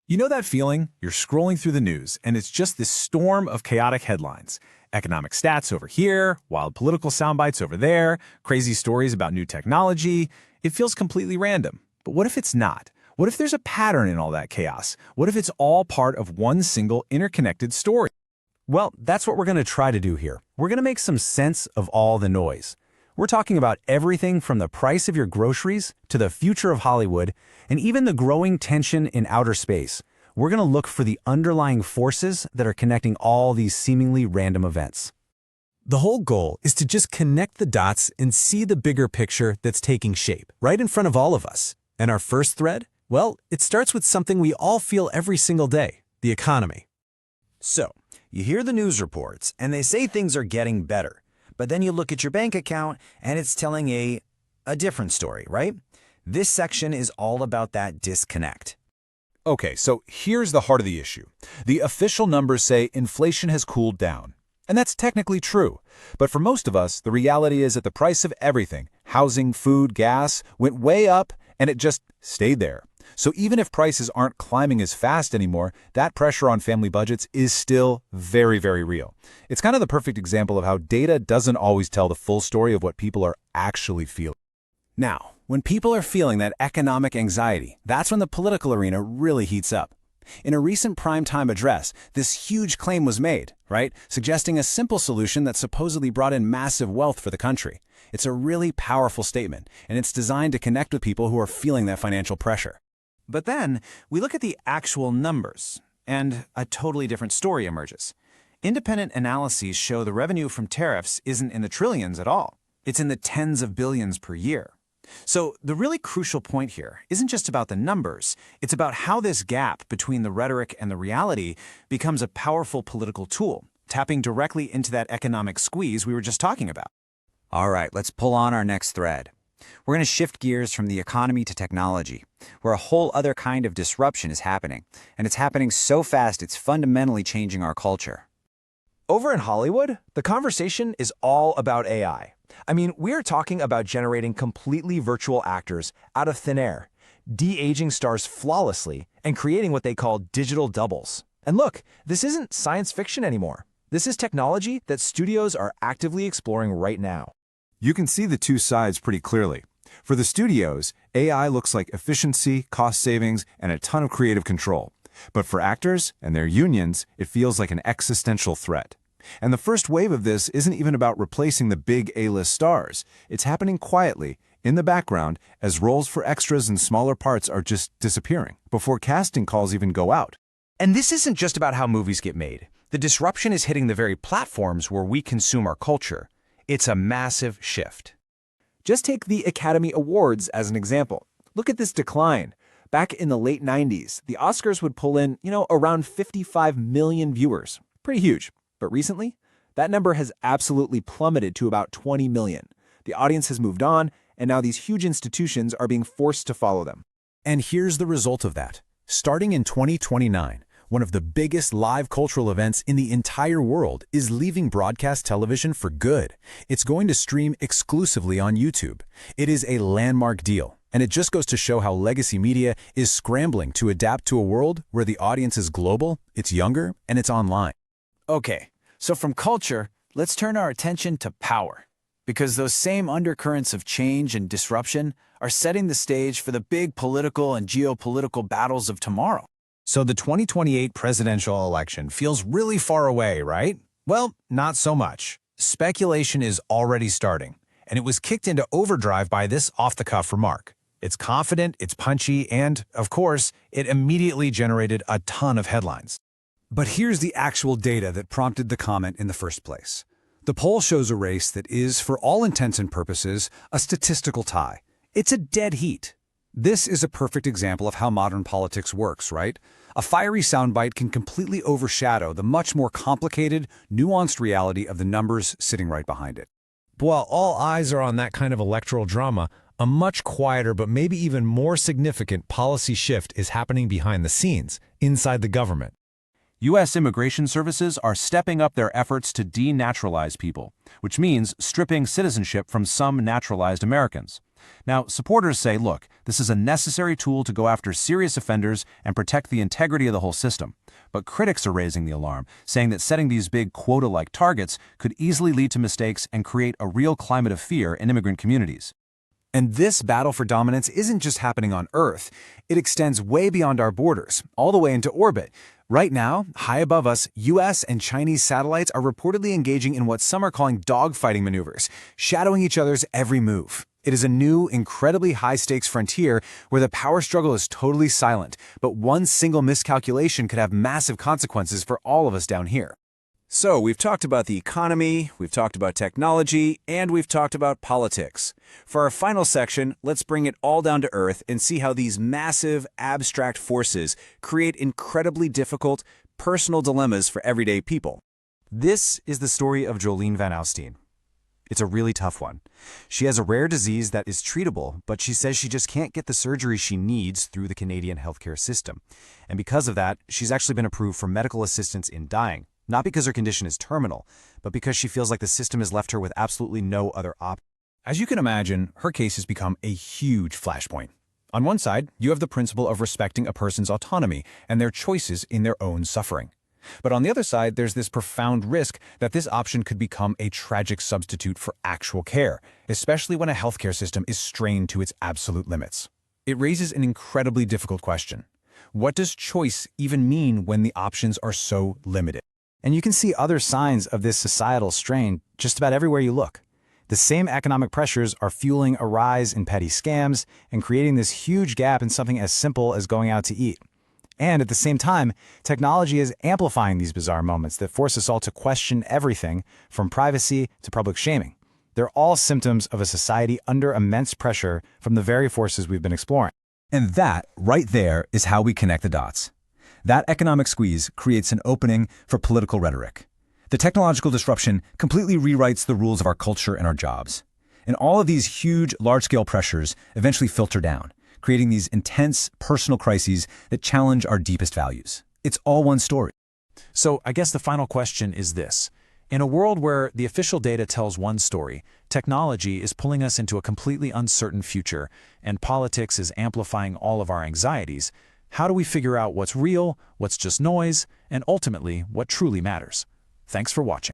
You know that feeling? You're scrolling through the news, and it's just this storm of chaotic headlines. Economic stats over here, wild political soundbites over there, crazy stories about new technology. It feels completely random. But what if it's not? What if there's a pattern in all that chaos? What if it's all part of one single interconnected story? Well, that's what we're going to try to do here. We're going to make some sense of all the noise. We're talking about everything from the price of your groceries to the future of Hollywood and even the growing tension in outer space. We're going to look for the underlying forces that are connecting all these seemingly random events. The whole goal is to just connect the dots and see the bigger picture that's taking shape right in front of all of us. And our first thread? Well, it starts with something we all feel every single day, the economy. So, you hear the news reports and they say things are getting better. But then you look at your bank account and it's telling a different story, right? This section is all about that disconnect. Okay, so here's the heart of the issue. The official numbers say inflation has cooled down. And that's technically true. But for most of us, the reality is that the price of everything, housing, food, gas, went way up and it just stayed there. So even if prices aren't climbing as fast anymore, that pressure on family budgets is still very, very real. It's kind of the perfect example of how data doesn't always tell the full story of what people are actually feeling. Now, when people are feeling that economic anxiety, that's when the political arena really heats up. In a recent primetime address, this huge claim was made, right? Suggesting a simple solution that supposedly brought in massive wealth for the country. It's a really powerful statement, and it's designed to connect with people who are feeling that financial pressure. But then, we look at the actual numbers, and a totally different story emerges. Independent analyses show the revenue from tariffs isn't in the trillions at all. It's in the tens of billions per year. So the really crucial point here isn't just about the numbers, it's about how this gap between the rhetoric and the reality becomes a powerful political tool, tapping directly into that economic squeeze we were just talking about. All right, let's pull on our next thread. We're going to shift gears from the economy to technology, where a whole other kind of disruption is happening. And it's happening so fast it's fundamentally changing our culture. Over in Hollywood, the conversation is all about AI. I mean, we're talking about generating completely virtual actors out of thin air, de-aging stars flawlessly, and creating what they call digital doubles. And look, this isn't science fiction anymore. This is technology that studios are actively exploring right now. You can see the two sides pretty clearly. For the studios, AI looks like efficiency, cost savings, and a ton of creative control. But for actors and their unions, it feels like an existential threat. And the first wave of this isn't even about replacing the big A-list stars. It's happening quietly, in the background, as roles for extras and smaller parts are just disappearing, before casting calls even go out. And this isn't just about how movies get made. The disruption is hitting the very platforms where we consume our culture. It's a massive shift. Just take the Academy Awards as an example. Look at this decline. Back in the late 90s, the Oscars would pull in, around 55 million viewers. Pretty huge. But recently, that number has absolutely plummeted to about 20 million. The audience has moved on, and now these huge institutions are being forced to follow them. And here's the result of that. Starting in 2029, one of the biggest live cultural events in the entire world is leaving broadcast television for good. It's going to stream exclusively on YouTube. It is a landmark deal, and it just goes to show how legacy media is scrambling to adapt to a world where the audience is global, it's younger, and it's online. Okay, so from culture, let's turn our attention to power. Because those same undercurrents of change and disruption are setting the stage for the big political and geopolitical battles of tomorrow. So the 2028 presidential election feels really far away, right? Well, not so much. Speculation is already starting, and it was kicked into overdrive by this off-the-cuff remark. It's confident, it's punchy, and, of course, it immediately generated a ton of headlines. But here's the actual data that prompted the comment in the first place. The poll shows a race that is, for all intents and purposes, a statistical tie. It's a dead heat. This is a perfect example of how modern politics works, right? A fiery soundbite can completely overshadow the much more complicated, nuanced reality of the numbers sitting right behind it. But while all eyes are on that kind of electoral drama, a much quieter but maybe even more significant policy shift is happening behind the scenes, inside the government. U.S. immigration services are stepping up their efforts to denaturalize people, which means stripping citizenship from some naturalized Americans. Now, supporters say, look, this is a necessary tool to go after serious offenders and protect the integrity of the whole system. But critics are raising the alarm, saying that setting these big quota-like targets could easily lead to mistakes and create a real climate of fear in immigrant communities. And this battle for dominance isn't just happening on Earth. It extends way beyond our borders, all the way into orbit. Right now, high above us, US and Chinese satellites are reportedly engaging in what some are calling dogfighting maneuvers, shadowing each other's every move. It is a new, incredibly high-stakes frontier where the power struggle is totally silent, but one single miscalculation could have massive consequences for all of us down here. So, we've talked about the economy, we've talked about technology, and we've talked about politics. For our final section, let's bring it all down to earth and see how these massive, abstract forces create incredibly difficult, personal dilemmas for everyday people. This is the story of Jolene Van Alstyne. It's a really tough one. She has a rare disease that is treatable, but she says she just can't get the surgery she needs through the Canadian healthcare system. And because of that, she's actually been approved for medical assistance in dying. Not because her condition is terminal, but because she feels like the system has left her with absolutely no other option. As you can imagine, her case has become a huge flashpoint. On one side, you have the principle of respecting a person's autonomy and their choices in their own suffering. But on the other side, there's this profound risk that this option could become a tragic substitute for actual care, especially when a healthcare system is strained to its absolute limits. It raises an incredibly difficult question. What does choice even mean when the options are so limited? And you can see other signs of this societal strain just about everywhere you look. The same economic pressures are fueling a rise in petty scams and creating this huge gap in something as simple as going out to eat. And at the same time, technology is amplifying these bizarre moments that force us all to question everything from privacy to public shaming. They're all symptoms of a society under immense pressure from the very forces we've been exploring. And that, right there, is how we connect the dots. That economic squeeze creates an opening for political rhetoric. The technological disruption completely rewrites the rules of our culture and our jobs. And all of these huge, large-scale pressures eventually filter down, creating these intense personal crises that challenge our deepest values. It's all one story. So I guess the final question is this. In a world where the official data tells one story, technology is pulling us into a completely uncertain future, and politics is amplifying all of our anxieties, how do we figure out what's real, what's just noise, and ultimately what truly matters? Thanks for watching.